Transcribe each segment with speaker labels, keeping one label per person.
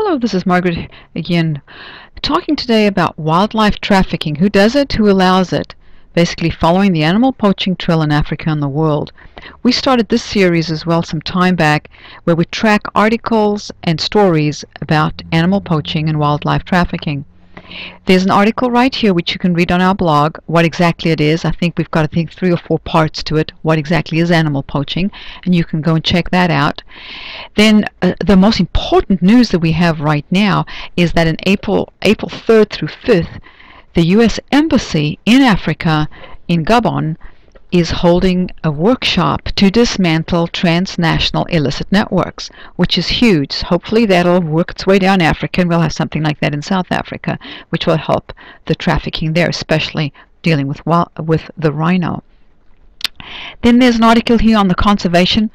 Speaker 1: Hello, this is Margaret again, talking today about wildlife trafficking. Who does it? Who allows it? Basically following the animal poaching trail in Africa and the world. We started this series as well some time back where we track articles and stories about animal poaching and wildlife trafficking. There's an article right here which you can read on our blog, what exactly it is. I think we've got 3 or 4 parts to it, what exactly is animal poaching, and you can go and check that out. Then the most important news that we have right now is that in April 3rd through 5th, the U.S. Embassy in Africa, in Gabon, is holding a workshop to dismantle transnational illicit networks, which is huge. Hopefully that'll work its way down Africa, and we'll have something like that in South Africa, which will help the trafficking there, especially dealing with the rhino. Then there's an article here on the conservation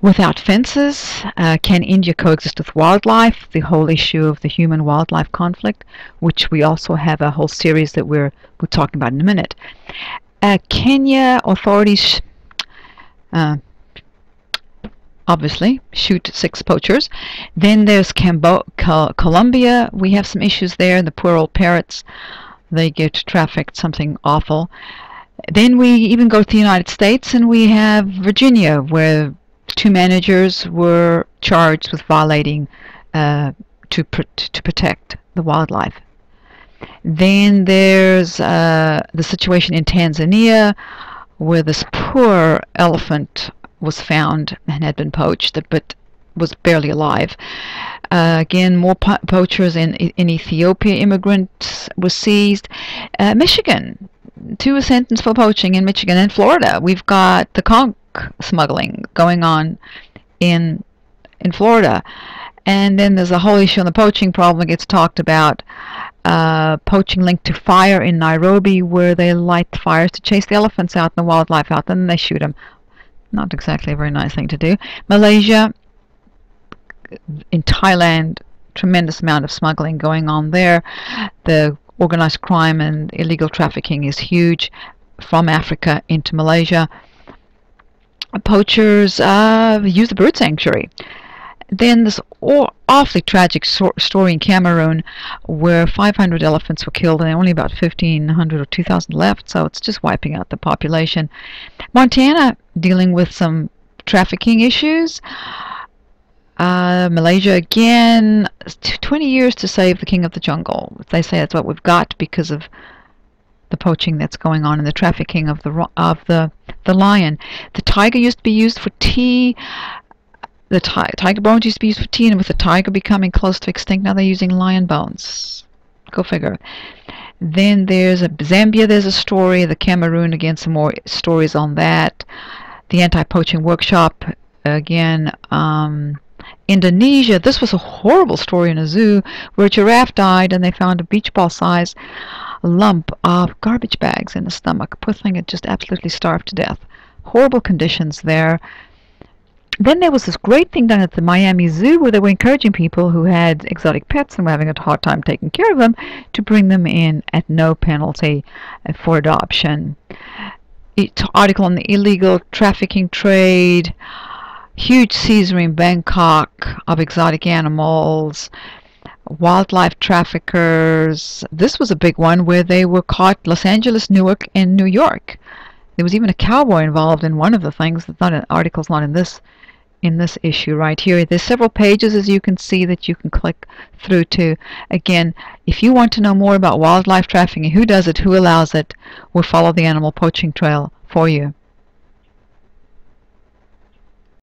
Speaker 1: without fences. Can India coexist with wildlife? The whole issue of the human-wildlife conflict, which we also have a whole series that we're talking about in a minute. Kenya authorities obviously shoot 6 poachers. Then there's Colombia. We have some issues there. The poor old parrots, they get trafficked, something awful. Then we even go to the United States, and we have Virginia, where 2 managers were charged with violating to protect the wildlife. Then there's the situation in Tanzania, where this poor elephant was found and had been poached, but was barely alive. Again, more poachers in Ethiopia. Immigrants were seized. Michigan, 2 were sentenced for poaching in Michigan. And Florida, we've got the conch smuggling going on in Florida. And then there's a whole issue on the poaching problem that gets talked about. Poaching linked to fire in Nairobi, where they light fires to chase the elephants out and the wildlife out, and then they shoot them. Not exactly a very nice thing to do. Malaysia, in Thailand, tremendous amount of smuggling going on there. The organized crime and illegal trafficking is huge from Africa into Malaysia. Poachers use the bird sanctuary. Then this awfully tragic story in Cameroon, where 500 elephants were killed and only about 1,500 or 2,000 left, so it's just wiping out the population. Montana, dealing with some trafficking issues. Malaysia again, 20 years to save the king of the jungle. They say that's what we've got because of the poaching that's going on and the trafficking of the lion. The tiger used to be used for tea. The tiger bones used to be used for tea, and with the tiger becoming close to extinct, now they're using lion bones. Go figure. Then there's Zambia, there's a story. The Cameroon, again, some more stories on that. The anti-poaching workshop, again. Indonesia, this was a horrible story in a zoo where a giraffe died and they found a beach ball size lump of garbage bags in the stomach. Poor thing, it just absolutely starved to death. Horrible conditions there. Then there was this great thing done at the Miami Zoo where they were encouraging people who had exotic pets and were having a hard time taking care of them to bring them in at no penalty for adoption. Article on the illegal trafficking trade. Huge seizure in Bangkok of exotic animals. Wildlife traffickers. This was a big one where they were caught Los Angeles, Newark, and New York. There was even a cowboy involved in one of the things. That's not an article's not in this issue right here. There's several pages, as you can see, that you can click through to. Again, if you want to know more about wildlife trafficking, who does it, who allows it, we'll follow the animal poaching trail for you.